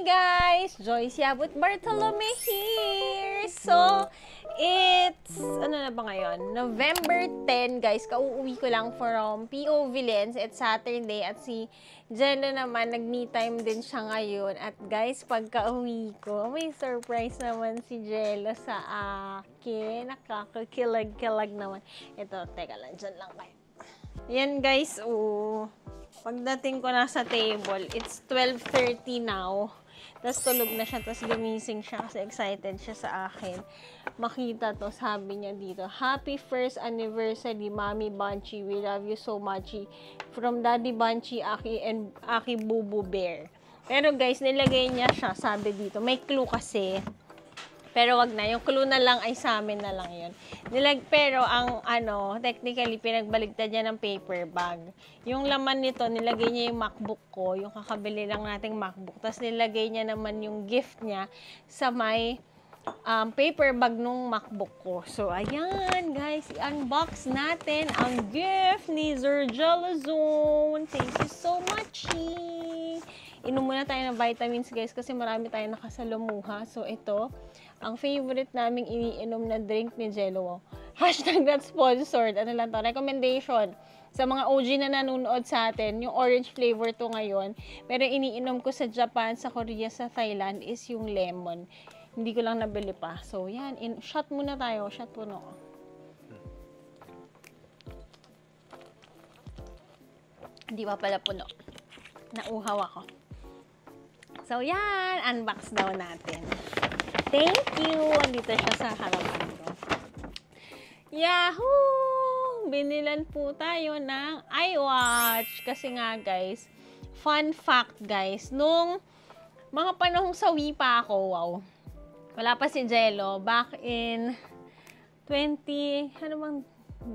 Hey guys! Joyce Yabut Bartolome here! So, it's, ano na ba ngayon? November 10, guys. Kauuwi ko lang from POV Lens. It's Saturday at si Jello naman, nag-me time din siya ngayon. At guys, pagka-uwi ko, may surprise naman si Jello sa akin. Nakakakilag-kilag naman. Ito, teka lang, dyan lang kayo. Yan guys, pagdating ko na sa table, it's 12:30 now. Tapos tulog na siya, tapos gumising siya kasi excited siya sa akin. Makita to, sabi niya dito, Happy first anniversary, Mommy Banchi. We love you so much. From Daddy Banchi, Aki, and Aki Bubu Bear. Pero guys, nilagay niya siya, sabi dito. May clue kasi. Pero wag na, yung clue na lang ay sa amin na lang yun. Pero ang technically, pinagbaligtad niya ng paper bag. Yung laman nito, nilagay niya yung MacBook ko, yung kakabili lang nating MacBook. Tapos nilagay niya naman yung gift niya sa may paper bag nung MacBook ko. So, ayan, guys, i-unbox natin ang gift ni Sir Jello Zone. Thank you so much. Inom muna tayo ng vitamins, guys, kasi marami tayong nakasalumuha. So, ito, ang favorite naming iniinom na drink ni Jello. Hashtag not sponsored. Ano lang to? Recommendation. Sa mga OG na nanonood sa atin, yung orange flavor to ngayon. Pero iniinom ko sa Japan, sa Korea, sa Thailand is yung lemon. Hindi ko lang nabili pa. So, yan. Shot muna tayo. Shot puno. Hindi pa pala puno. Nauhaw ako. So, yan. Unbox daw natin. Thank you! Andito siya sa harapan ko. Yahoo! Binilan po tayo ng iWatch. Kasi nga, guys, fun fact, guys, nung mga panahong sawi pa ako, wow, wala pa si Jello, back in ano bang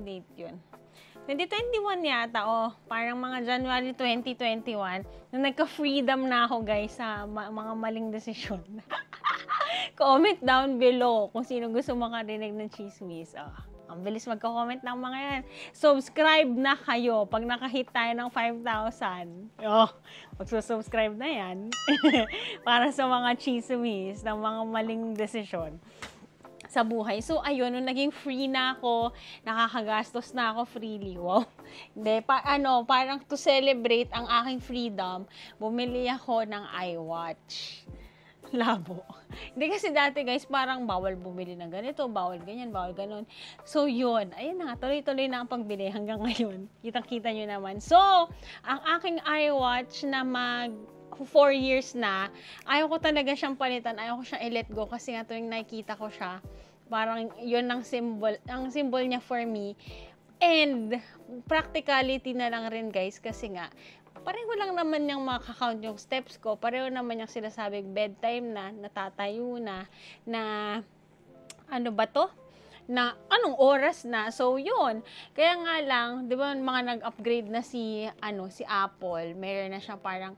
date yun? 2021 yata, parang mga January 2021, na nagka-freedom na ako, guys, sa mga maling desisyon. Comment down below kung sino gusto makarinig ng chismis. Ang bilis magko-comment ng mga yan. Subscribe na kayo pag nakahit tayo ng 5,000. Magsusubscribe na yan. Para sa mga chismis ng mga maling desisyon sa buhay. So, ayun, nung naging free na ako, nakakagastos na ako freely. Wow. Hindi, parang to celebrate ang aking freedom, bumili ako ng iWatch. Labo. Hindi kasi dati, guys, parang bawal bumili ng ganito, bawal ganyan, bawal ganon. So, yun. Ayun na, tuloy-tuloy na ang pagbili hanggang ngayon. Kitang-kita nyo naman. So, ang aking iWatch na 4 years na, ayaw ko talaga siyang palitan, ayaw ko siyang i-let go kasi nga tuwing nakikita ko siya, parang yun ang symbol niya for me. And, practicality na lang rin, guys, kasi nga, pareho lang naman niyang makakount yung steps ko. Pareho naman niyang sinasabing bedtime na, natatayo na ano ba to? Na anong oras na. So, yun. Kaya nga lang, di ba, mga nag-upgrade na si Apple, mayroon na siyang parang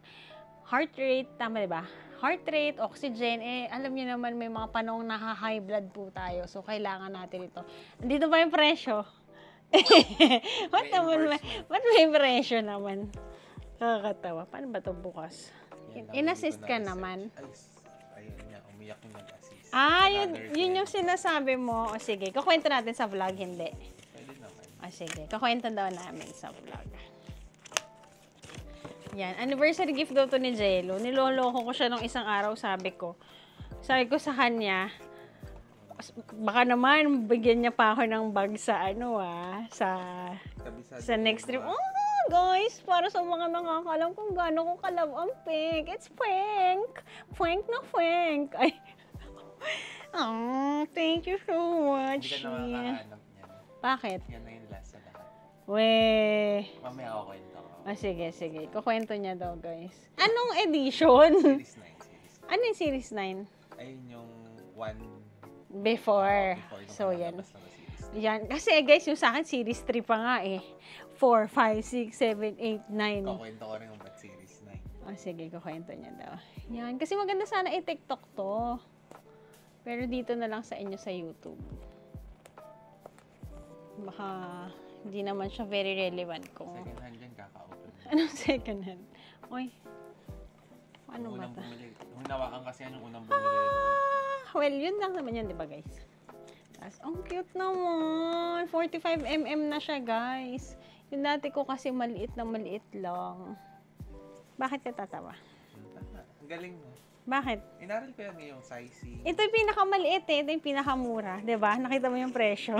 heart rate, tama di ba? Heart rate, oxygen, alam niyo naman may mga panahong naka-high blood po tayo. So, kailangan natin ito. Andito ba yung presyo? Ba't may presyo naman? Nakakatawa. Paano ba ito bukas? In-assist ka naman. Ayun niya, umiyak yung nag-assist. Yun yung sinasabi mo. O sige, kukwento natin sa vlog, hindi. Pwede naman. O sige, kukwento daw namin sa vlog. Yan, anniversary gift daw to ni Jello. Niloloko ko siya nung isang araw, sabi ko sa kanya, baka naman, bigyan niya pa ako ng bag sa sa next trip. Guys, para sa mga nakakalam kung gaano ko kalab ang pink. It's pink. Pink na pink. Ay. Thank you so much. Hindi ka na makakahanap niyan. Bakit? Yan na yung last sa lahat. Weh. Mamaya ako kwento ko. Sige. Kukwento niya daw, guys. Anong edition? Series 9. Ano yung Series 9? Ayun yung one Before. So, yan. Yan. Kasi, guys, yung sa akin, Series 3 pa nga 4, 5, 6, 7, 8, 9. Kukwento ko rin yung ba't Series 9. Sige, kukwento niya daw. Yan. Kasi maganda sana i-TikTok to. Pero dito na lang sa inyo sa YouTube. Baka hindi naman siya very relevant kung... Second hand yan, kaka-open. Anong second hand? Oy. Ano ba Unang ta? bumili. Nung hinawakan kasi yan yung unang bumili. Well, yun lang naman yun, di ba guys? Tapos, ang cute naman. 45mm na siya, guys. Yung dati ko kasi maliit na maliit lang. Bakit ka tatawa? Tama. Ang galing mo. Bakit? Inaral ko yan ngayong sizing. Ito yung pinakamaliit eh. Ito yung pinakamura. Di ba? Nakita mo yung presyo.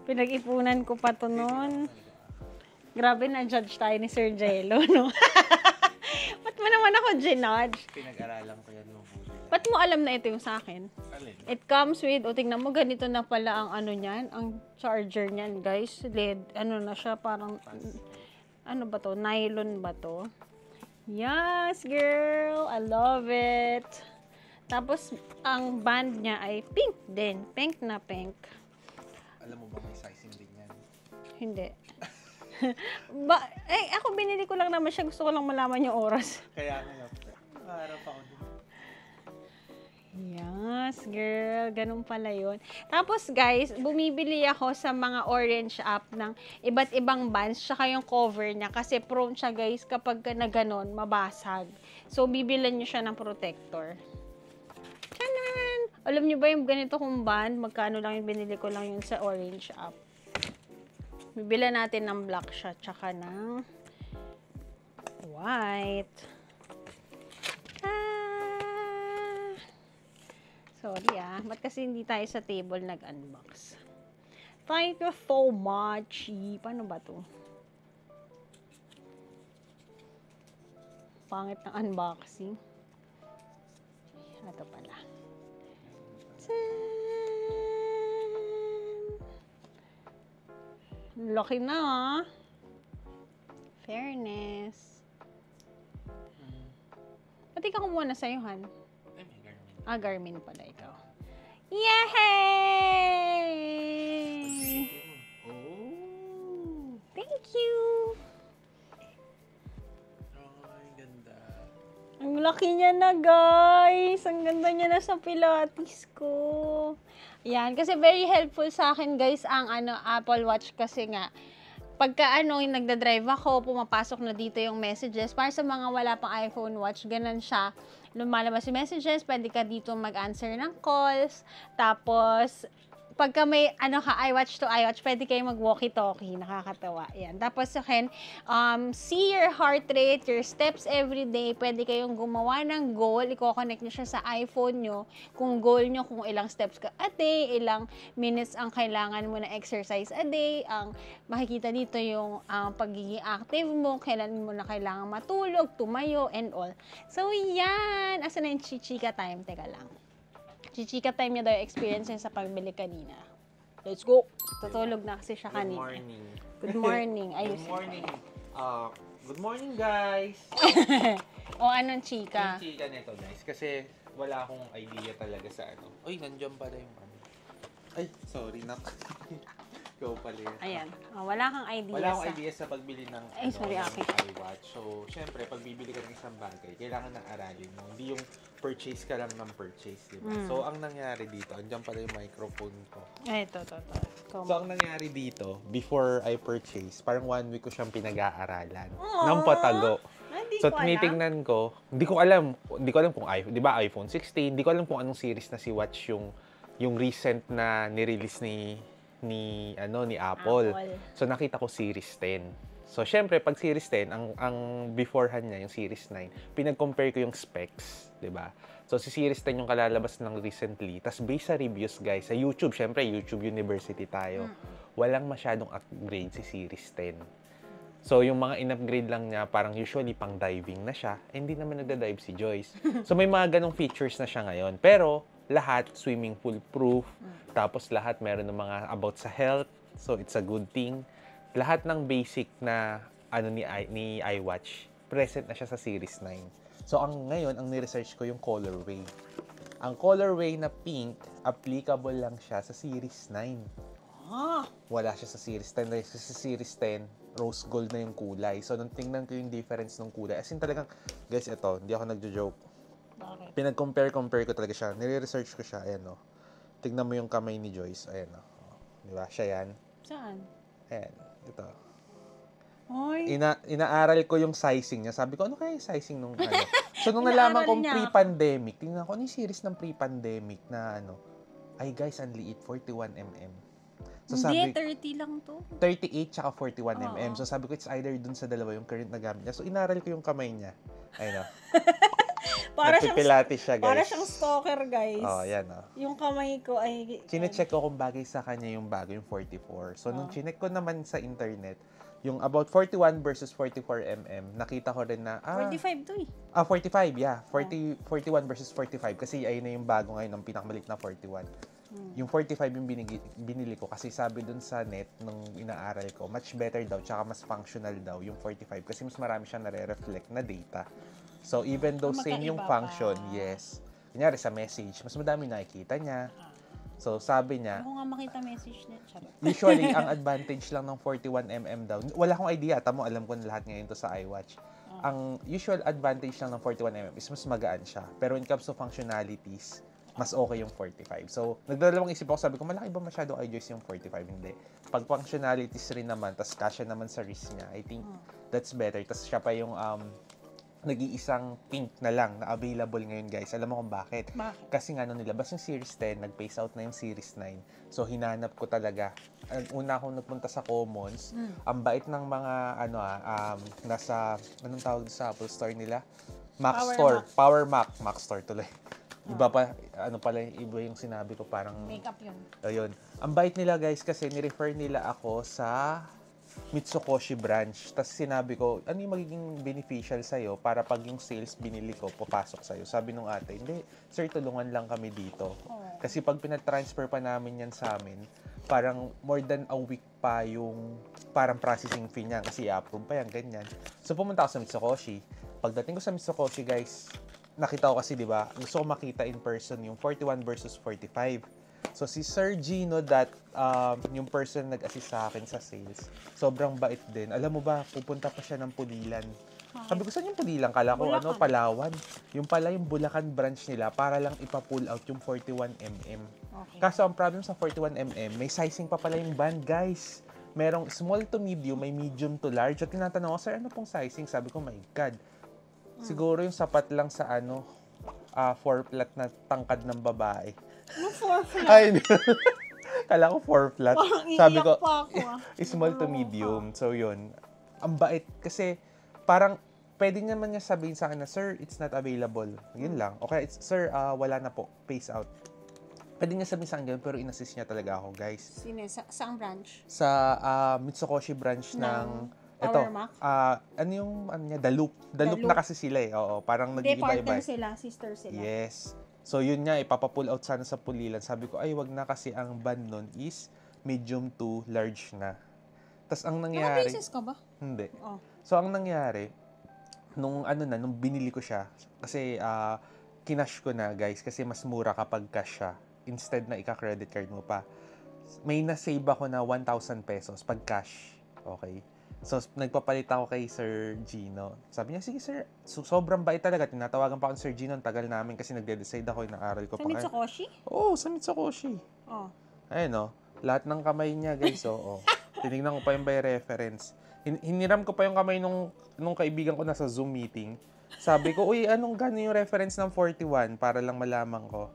Pinag-ipunan ko pa to noon. Grabe na judge tayo ni Sir Jello, no? Ba't mo naman ako ginudge? Pinag-aralan ko yan nung huli. Ba't mo alam na ito yung sa akin? Alin? It comes with, o tingnan mo, ganito na pala ang ano niyan, ang charger niyan, guys. LED, ano na siya, parang, ano ba to? Nylon ba to? Yes, girl! I love it! Tapos, ang band niya ay pink din. Pink na pink. Alam mo ba may sizing din yan? Hindi. Ako binili ko lang naman siya. Gusto ko lang malaman yung oras. Kaya nga, nakaharap ako din. Yes, girl. Ganun pala yun. Tapos, guys, bumibili ako sa mga orange app ng iba't ibang bands, tsaka yung cover niya. Kasi prone siya, guys, kapag na ganon, mabasag. So, bibilan nyo siya ng protector. Tanan! Alam nyo ba yung ganito kong band? Magkano lang yung binili ko lang yun sa orange app. Bibilan natin ng black siya, tsaka ng white. Sorry ba't kasi hindi tayo sa table nag-unbox? Thank you so much. Paano ba to? Pangit ng unboxing. Ito pala. Laki na Fairness. Pati ka kumuha na sa'yo, Han. Ay, may Garmin. Garmin pala ikaw. Yay! Oh! Thank you! Ay, ganda. Ang laki niya na, guys! Ang ganda niya na sa Pilates ko. Yan, kasi very helpful sa akin, guys, ang Apple Watch kasi nga, pagka yung nagda-drive ako, pumapasok na dito yung messages. Para sa mga wala pang iPhone watch, ganun siya. Lumalabas yung messages, pwede ka dito mag-answer ng calls. Tapos, pagka may iWatch to iWatch, pwede kayo mag-walkie-talkie. Nakakatawa. Yan. Tapos, see your heart rate, your steps every day. Pwede kayong gumawa ng goal. Iko-connect nyo siya sa iPhone nyo. Kung goal nyo, kung ilang steps ka a day, ilang minutes ang kailangan mo na exercise a day. Ang makikita dito yung pagiging active mo, kailan mo na kailangan matulog, tumayo, and all. So, yan. Asa na yung chichika time? Teka lang. Chichika time niya daw yung experience niya sa pagbili kanina. Let's go! Tutulog na kasi siya kanina. Good morning. Good morning. Ayos. Good morning. Good morning, guys. Anong chika? Yung chika nito, guys. Kasi wala akong idea talaga sa Uy, nandiyan pala yung Ay, sorry, nak. Ikaw pala yun. Ayan. Wala kang idea Wala akong idea sa pagbili ng, sorry, ng okay. iWatch. So, syempre, pag bibili ka ng isang bagay, kailangan na aralin mo. Hindi yung purchase ka lang ng purchase, di ba? So, ang nangyari dito, andyan pala yung microphone ko. Ito. So, ang nangyari dito, before I purchase, parang 1 week ko siyang pinag-aaralan. Ng patago. So, tinitingnan ko, hindi ko alam kung iPhone, di ba iPhone 16, hindi ko alam kung anong series na si Watch yung recent na ni-release ni Apple. So, nakita ko Series 10. So, syempre, pag Series 10, ang beforehand niya, yung Series 9, pinag-compare ko yung specs, di ba? So, si Series 10 yung kalalabas ng recently. Tapos, based sa reviews, guys, sa YouTube, syempre, YouTube University tayo, walang masyadong upgrade si Series 10. So, yung mga in-upgrade lang niya, parang usually pang diving na siya. Hindi naman nagda-dive si Joyce. So, may mga ganong features na siya ngayon. Pero, lahat swimming pool proof. Tapos, lahat meron ng mga about sa health. So, it's a good thing. Lahat ng basic na ni iWatch, present na siya sa Series 9. So, ngayon, ang ni-research ko yung colorway. Ang colorway na pink, applicable lang siya sa Series 9. Wala siya sa Series 10. Dahil sa Series 10, rose gold na yung kulay. So, nung tingnan ko yung difference ng kulay, as in talagang, guys, ito, hindi ako nagjo-joke. Bakit? Pinag-compare ko talaga siya. Nire-research ko siya. Ayan, tignan mo yung kamay ni Joyce. Ayan, di ba? Siya yan. Saan? Ayan, ito. Hoy. Inaaral ko yung sizing niya. Sabi ko, ano kaya yung sizing nung ano? So, nung Inaaral nalaman kong niya. pre-pandemic, tingnan ko, ano yung series ng pre-pandemic na ano? Ay, guys, ang liit, 41mm. So, Hindi, sabi, 30 lang to. 38 tsaka 41mm. Oo. So, sabi ko, it's either dun sa dalawa yung current na gamit niya. So, inaral ko yung kamay niya. Ayun, Nagpipilates siya, guys. Para siyang stalker, guys. Oh, yan, Yung kamay ko ay... Chinecheck ko kung bagay sa kanya yung bago, yung 44. So, nung chineck ko naman sa internet, yung about 41 versus 44mm, nakita ko rin na, 45 to eh. 45, yeah. 41 versus 45. Kasi ayun na yung bago ngayon, ng pinakamaliit na 41. Yung 45 yung binili ko kasi sabi dun sa net nung inaaral ko, much better daw, tsaka mas functional daw yung 45 kasi mas marami siyang nare-reflect na data. So, even though same yung function, yes. Kunyari sa message, mas madami nakikita niya. So, sabi niya, Ako nga makita message niya. Charot. usually, ang advantage lang ng 41mm daw, wala akong idea, tamo alam ko na lahat ngayon to sa iWatch. Ang usual advantage lang ng 41mm is mas magaan siya. Pero when it comes to functionalities, mas okay yung 45. So, nagdalawang isip ako, sabi ko, malaki ba masyado iJoyce yung 45? Hindi. Pag functionalities rin naman, tas kasya naman sa wrist niya, I think that's better. Tas siya pa yung nag-iisang pink na lang na available ngayon, guys. Alam mo kung bakit? Bakit? Kasi nga nung nilabas yung Series 10, nag-phase out na yung Series 9. So, hinanap ko talaga. Una akong nagpunta sa Commons. Ang bait ng mga, nasa, anong tawag sa Apple Store nila? Mac Store. Power Mac. Mac Store tuloy. Iba pa, iba yung sinabi ko, parang... Makeup yun. Ayun. Ang bait nila, guys, kasi ni-refer nila ako sa Mitsukoshi branch. Tapos sinabi ko, ano yung magiging beneficial sa'yo para pag yung sales binili ko, papasok sa'yo. Sabi nung ate, hindi, sir, tulungan lang kami dito. Kasi pag pinatransfer pa namin yan sa amin, parang more than a week pa yung parang processing fee niya kasi i-approve pa yan, ganyan. So pumunta ako sa Mitsukoshi. Pagdating ko sa Mitsukoshi, guys, nakita ko kasi, di ba, gusto ko makita in person yung 41 versus 45. So, si Sir Gino, yung person na nag-assist sa akin sa sales, sobrang bait din. Alam mo ba, pupunta pa siya ng Pulilan. Sabi ko, saan yung Pulilan? Kala ko, Bulacan. Palawan. Yung pala yung Bulacan branch nila para lang ipa-pull out yung 41mm. Okay. Kaso, ang problem sa 41mm, may sizing pa pala yung band, guys. Merong small to medium, may medium to large. At tinatanong ko, sir, ano pong sizing? Sabi ko, my God. Siguro yung sapat lang sa 4-flat na tangkad ng babae. Ano 4 flat? Ay, hindi. Kala ko 4-flat. Parang Sabi ko, iiyak pa ako, small to medium. So, yun. Ang bait. Kasi, parang, pwede naman niya sabihin sa akin na, sir, it's not available. Yun lang. Okay, sir, wala na po. Phase out. Pwede niya sabihin sa akin ganun, pero inassist niya talaga ako, guys. Sino? Saang branch? Sa Mitsukoshi branch ng Power Mac? The Loop. The Loop na kasi sila eh. Oo, parang Hindi, nag-iiba-iba. partner sila, sister sila. Yes. So, yun nga, ipapapull out sana sa Pulilan. Sabi ko, ay, wag na kasi ang band nun is medium to large na. Tapos, ang nangyari... Naka-basis ka ba? Hindi. Oh. So, ang nangyari, nung binili ko siya, kasi kinash ko na, guys, kasi mas mura kapag cash siya. Instead na ika-credit card mo pa. May na-save ako na 1,000 pesos pag cash. Okay? So, nagpapalit ako kay Sir Gino. Sabi niya, sige sir, sobrang bait talaga. Tinatawagan pa ako ni Sir Gino, ang tagal namin kasi nagde-decide ako, inaaral ko Sa pa. Mitsukoshi? Oo, sa Mitsukoshi. Oh. Ayun lahat ng kamay niya, guys, tinignan ko pa yung by reference. Hiniram ko pa yung kamay nung kaibigan ko nasa Zoom meeting. Sabi ko, uy, gano'n yung reference ng 41 para lang malaman ko.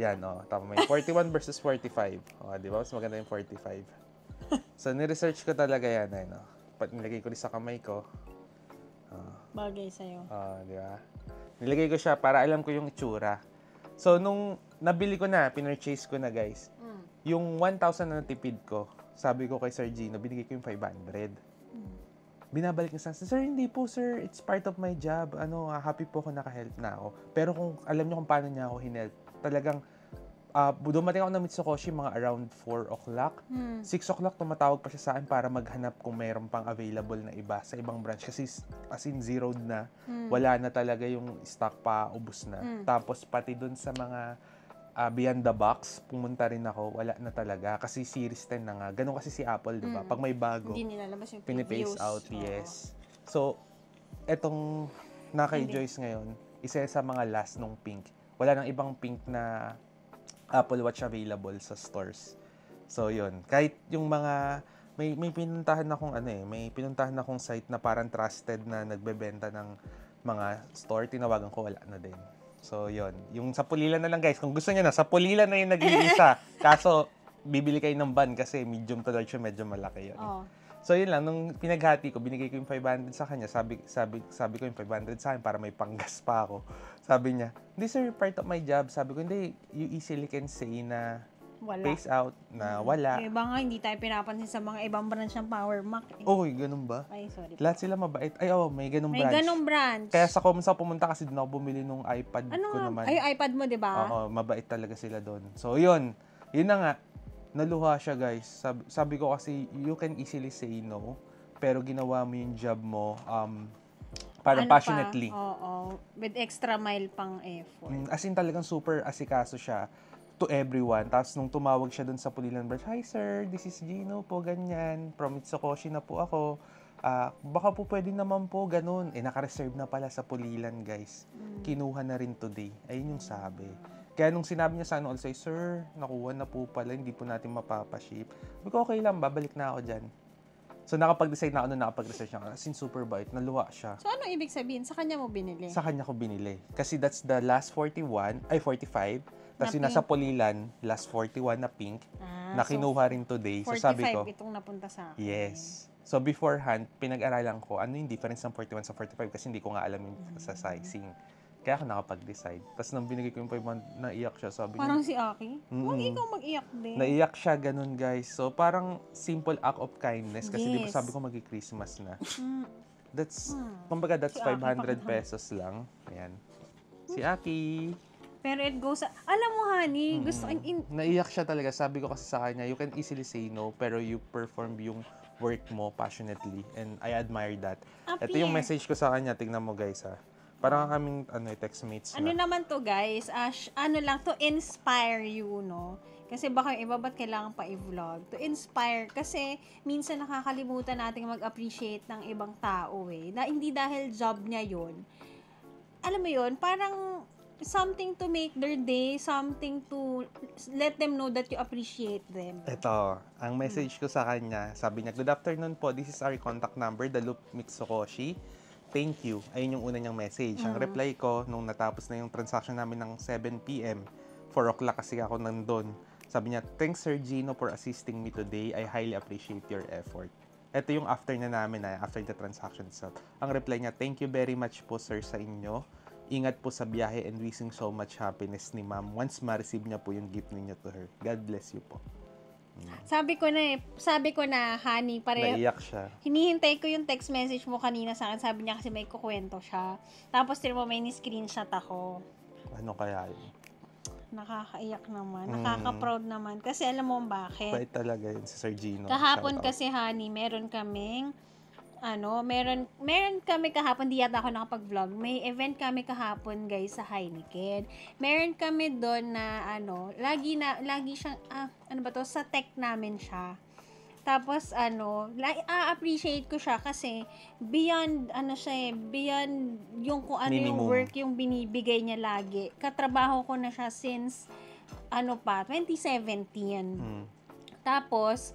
Yan, tama may 41 versus 45. Di ba? Mas maganda yung 45. So, ni-research ko talaga yan, nilagay ko rin sa kamay ko. Bagay sa'yo. Di ba? Nilagay ko siya para alam ko yung itsura. So, nung nabili ko na, pinurchase ko na, guys, yung 1,000 na natipid ko, sabi ko kay Sir Gino, binigay ko yung 500. Binabalik niya sa sir, hindi po, sir. It's part of my job. Happy po ako naka-help na ako. Pero kung alam niyo kung paano niya ako hinelp, talagang dumating ako ng Mitsukoshi mga around 4 o'clock. 6 o'clock tumatawag pa siya sa akin para maghanap kung mayroon pang available na iba sa ibang branch. Kasi as in zeroed na. Wala na talaga yung stock pa, ubos na. Tapos pati dun sa mga beyond the box, pumunta rin ako. Wala na talaga. Kasi Series 10 na nga. Ganun kasi si Apple, di ba? Pag may bago, Hindi nilalabas yung pinipace out, yes. So, etong kay Joyce ngayon, isa sa mga last nung pink. Wala nang ibang pink na Apple Watch available sa stores. So, yun. Kahit yung mga may pinuntahan akong may pinuntahan akong site na parang trusted na nagbebenta ng mga store, tinawagan ko, wala na din. So, yon. Yung sa Pulilan na lang, guys. Kung gusto niyo na, sa Pulilan na yung nag-iisa. Kaso, bibili kayo ng van kasi medium to large, medyo malaki yun. Oh. So, yun lang. Nung pinaghati ko, binigay ko yung 500 sa kanya. Sabi ko yung 500 sa akin para may panggas pa ako. Sabi niya, hindi sir, part of my job. Sabi ko, hindi, you easily can say na Wala. face out, na wala. Yung iba nga, hindi tayo pinapansin sa mga ibang branch ng Power Mac. Oy, ganun ba? Ay, sorry. Lahat sila mabait. Ay, may ganung May branch. ganong branch. Kaya sa Commons ako pumunta kasi doon ako bumili nung iPad Ano ko nga? naman. Ay, iPad mo, di ba? Oo, mabait talaga sila doon. So, yun. Yun na nga. Naluha siya, guys. Sabi ko kasi, you can easily say no, pero ginawa mo yung job mo parang Ano passionately. Pa? Oo. With extra mile pang effort. As in talagang super asikaso siya to everyone. Tapos nung tumawag siya doon sa Pulilan branch, "Hi sir, this is Gino po, ganyan. From Mitsukoshi na po ako. Baka po pwede naman po, ganun." Naka-reserve na pala sa Pulilan, guys. Kinuha na rin today. Ayun yung sabi. Kaya nung sinabi niya sa ano, also, "Sir, nakuha na po pala, hindi po natin mapapaship." Sabi ko, okay lang, babalik na ako dyan. So, nakapag-decide na ako nung nakapag-research na ako. As in, super bait. Naluwa siya. So, ano ibig sabihin? Sa kanya mo binili? Sa kanya ko binili. Kasi that's the last 45. Tapos yung nasa Pulilan, last 41 na pink, na kinuha rin today. So, 45 sabi ko, itong napunta sa akin. yes. So, beforehand, pinag-aralan ko, ano yung difference ng 41 sa 45 kasi hindi ko nga alam yung sa sizing. Kaya ako nakapag-decide. Tapos nang binigay ko yung 500, naiyak siya. Sabi Parang niya, si Aki? Huwag ikaw mag-iyak din. naiyak siya, ganun guys. So, parang simple act of kindness. Kasi di ba Yes. sabi ko magi-Christmas na. Mm. Kumbaga that's Si Aki, 500 pakita. pesos lang. Ayan. Si Aki. Pero it goes, alam mo, honey, gusto, Naiyak siya talaga. Sabi ko kasi sa kanya, you can easily say no, pero you perform yung work mo passionately. And I admire that. Ito yung message ko sa kanya. Tingnan mo guys ha. Parang kaming textmates ano na. naman to guys, ano lang, to inspire you, no? Kasi baka yung iba, ba't kailangan pa i-vlog? To inspire, kasi minsan nakakalimutan natin mag-appreciate ng ibang tao Na hindi dahil job niya yun. Alam mo yun, parang something to make their day, something to let them know that you appreciate them. Ito, ang message ko sa kanya, sabi niya, "Good afternoon po, this is our contact number, The Loop Mitsukoshi. Thank you." Ayun yung una niyang message. Ang reply ko, nung natapos na yung transaction namin ng 7 p.m., 4 o'clock kasi ako nandun. Sabi niya, "Thanks Sir Gino for assisting me today. I highly appreciate your effort." Ito yung after na namin, after the transaction itself. Ang reply niya, "Thank you very much po sir sa inyo. Ingat po sa biyahe and wishing so much happiness ni ma'am once ma-receive niya po yung gift ninyo to her. God bless you po." Sabi ko na, honey, Naiyak siya. hinihintay ko yung text message mo kanina sa akin. Sabi niya kasi may kukwento siya. Tapos, tira mo, may ni-screenshot ako. Ano kaya yun? Nakakaiyak naman. Nakaka-proud naman. Kasi alam mo bakit? Bait talaga yun si Sir Gino. Kahapon Shoutout. kasi, honey, meron kami kahapon, di yata ako nakapag-vlog. May event kami kahapon, guys, sa Heineken. Meron kami doon na, lagi siyang, sa tech namin siya. Tapos, appreciate ko siya kasi beyond yung kung ano yung Minimum. work yung binibigay niya lagi. Katrabaho ko na siya since, 2017. Tapos,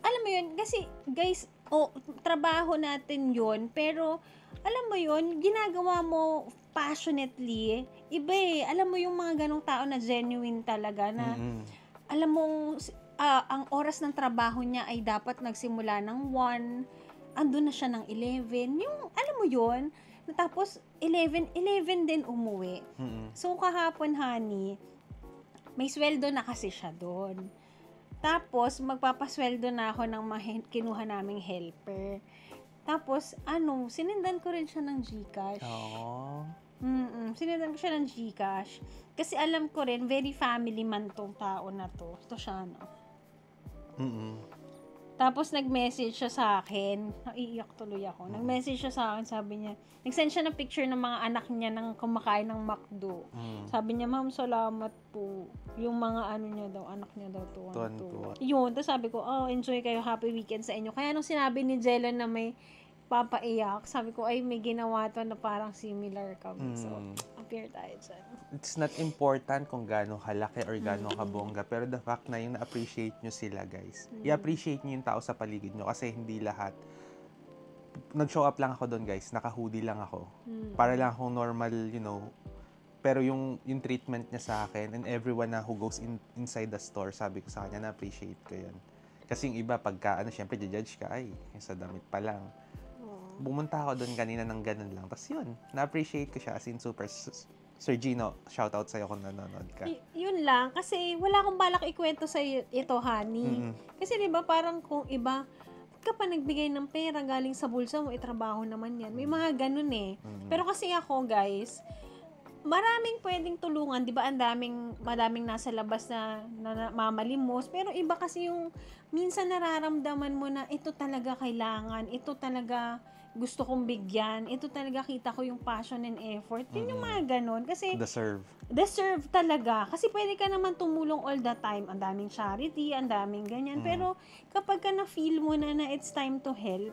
alam mo yun, kasi, guys, trabaho natin yun, pero, alam mo yun, ginagawa mo passionately. Iba alam mo yung mga ganong tao na genuine talaga, na, alam mong, ang oras ng trabaho niya ay dapat nagsimula ng 1, andun na siya ng 11, yung, alam mo yun, tapos, 11 din umuwi. So, kahapon, honey, may sweldo na kasi siya doon. Tapos, magpapasweldo na ako ng kinuha naming helper. Tapos, sinendan ko rin siya ng GCash. Aww. Sinendan ko siya ng GCash. Kasi alam ko rin, very family man tong tao na to. Ito siya, Tapos, nag-message siya sa akin. Naiiyak tuloy ako. Nag-message siya sa akin, sabi niya, nag-send siya ng picture ng mga anak niya ng kumakain ng McDo. Sabi niya, "Ma'am, salamat po." Yung mga anak niya daw, tuwan-tuwa. Yun, tapos sabi ko, enjoy kayo, happy weekend sa inyo. Kaya nung sinabi ni Jello na may papaiyak, sabi ko, ay, may ginawa to na parang similar kami. So, compare tayo dyan. It's not important kung gaano kalaki or gaano kabongga, pero the fact na yung na-appreciate nyo sila, guys. I-appreciate nyo yung tao sa paligid nyo kasi hindi lahat. Nag-show up lang ako doon, guys. Naka-hoodie lang ako. Para lang akong normal, pero yung treatment niya sa akin and everyone na who goes inside the store, sabi ko sa kanya, na-appreciate ko yun. Kasi yung iba, pagka, syempre, judge ka, ay, yung sa damit pa lang. Bumunta ako doon kanina ng ganun lang. Tapos yun, na-appreciate ko siya as in super. Sir Gino, shoutout sa'yo kung nanonood ka. Yun lang, kasi wala akong balak ikwento sa ito, honey. Kasi diba parang kung iba, ka pa nagbigay ng pera galing sa bulsa mo, itrabaho naman yan. May mga ganun eh. Pero kasi ako, guys, maraming pwedeng tulungan, di ba? Madaming nasa labas na mamalimos. Pero iba kasi yung minsan nararamdaman mo na ito talaga kailangan, ito talaga gusto kong bigyan, ito talaga kita ko yung passion and effort. Yun yung mga ganun. Kasi deserve talaga. Kasi pwede ka naman tumulong all the time. Ang daming charity, ang daming ganyan. Pero kapag ka na-feel mo na it's time to help,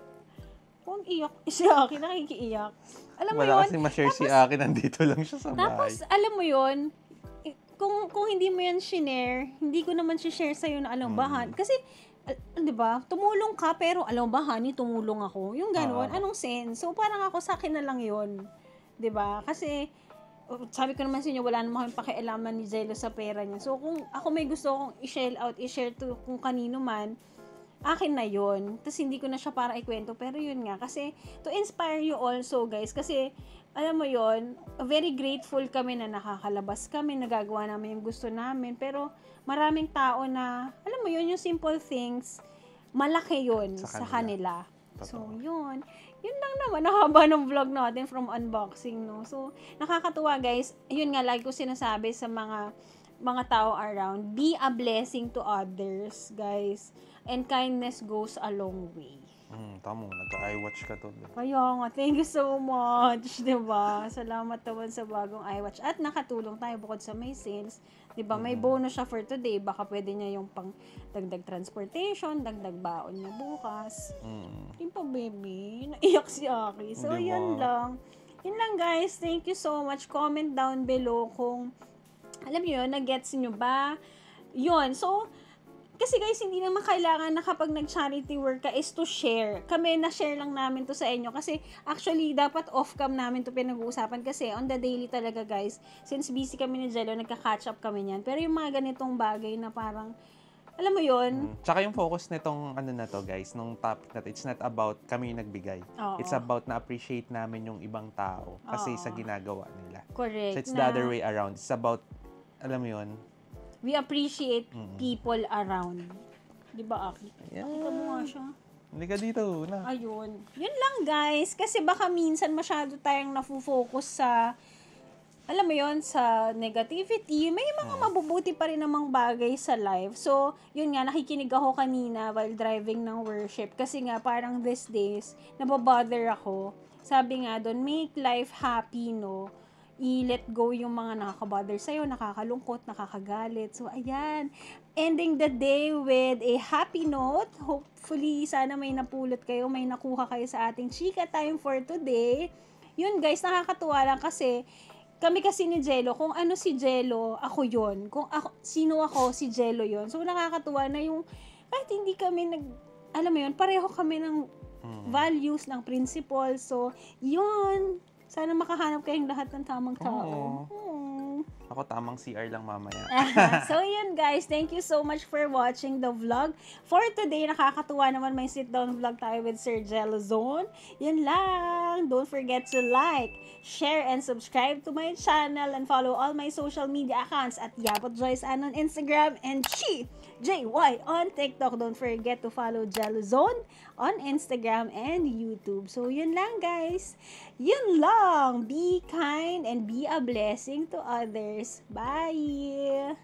kung iyak siya akin, nakikiiyak. Alam mo wala yun? kasi ma-share si akin, nandito lang siya sa bahay. Tapos, alam mo yun, kung hindi mo yan shinare, hindi ko naman share sa'yo na alam bahan. Kasi, di ba, tumulong ka, pero alam ba, honey, tumulong ako. Yung gano'n, anong sense? So, parang ako, sa akin na lang yun. Di ba? Kasi, sabi ko naman sa inyo, wala naman kami pakialaman ni Jello sa pera niya. So, kung ako may gusto kong i-share to kung kanino man, akin na yun. Tapos hindi ko na siya para ikwento. Pero yun nga, kasi to inspire you also, guys. Kasi, alam mo yun, very grateful kami na nakakalabas kami, nagagawa namin yung gusto namin. Pero maraming tao na, alam mo yun, yung simple things, malaki yun sa kanila. So, yun. Yun lang naman, nakahaba ng vlog natin from unboxing, no? So, nakakatuwa, guys. Yun nga, lagi ko sinasabi sa mga tao around, be a blessing to others, guys. And kindness goes a long way. Tamo, nagka-iWatch ka to. Kaya nga, thank you so much, diba? Salamat naman sa bagong iWatch. At nakatulong tayo bukod sa may sales. Diba, may bonus siya for today. Baka pwede niya yung pang dagdag transportation, dagdag baon niya bukas. Diba, baby? Naiyak si Aki. So, diba? Yun lang. Yun lang, guys. Thank you so much. Comment down below kung, alam niyo yun, na-gets niyo ba? Yun. So, kasi guys, hindi naman kailangan na kapag nag-charity work ka is to share. Kami, na-share lang namin to sa inyo. Kasi actually, dapat off-cam namin to pinag-uusapan. Kasi on the daily talaga, guys, since busy kami ni Jello, nagka-catch up kami niyan. Pero yung mga ganitong bagay na parang, alam mo yun? Tsaka yung focus nitong ano na to, guys, nung topic na to, it's not about kami yung nagbigay. It's about na-appreciate namin yung ibang tao kasi sa ginagawa nila. Correct. So it's the other way around. It's about, alam mo yun, we appreciate people around. Di ba, Aki? Yeah. Kita mo nga siya. Hindi ka dito. Na. Ayun. Yun lang, guys. Kasi baka minsan masyado tayong nafo-focus sa, alam mo yun, sa negativity. May mga mabubuti pa rin namang bagay sa life. So, yun nga, nakikinig ako kanina while driving ng worship. Kasi nga, parang these days, nababother ako. Sabi nga doon, make life happy, no? I-let go yung mga nakakabother sa'yo, nakakalungkot, nakakagalit. So, ayan. Ending the day with a happy note. Hopefully, sana may napulot kayo, may nakuha kayo sa ating Chika Time for today. Yun, guys, nakakatuwa lang kasi kami kasi ni Jello, kung ano si Jello, ako yun. Kung sino ako, si Jello yun. So, nakakatuwa na yung, kahit hindi kami alam mo yun, pareho kami ng values, ng principles. So, yun. Sana makahanap kayong lahat ng tamang tao. Ako tamang CR lang mamaya. So, yun guys. Thank you so much for watching the vlog. For today, nakakatuwa naman may sit-down vlog tayo with Sir Jello Zone. Yun lang. Don't forget to like, share, and subscribe to my channel and follow all my social media accounts at Yapot Joyce Ann on Instagram and JY on TikTok. Don't forget to follow Jello Zone on Instagram and YouTube. So, yun lang guys. Yun lang. Be kind and be a blessing to others. Bye!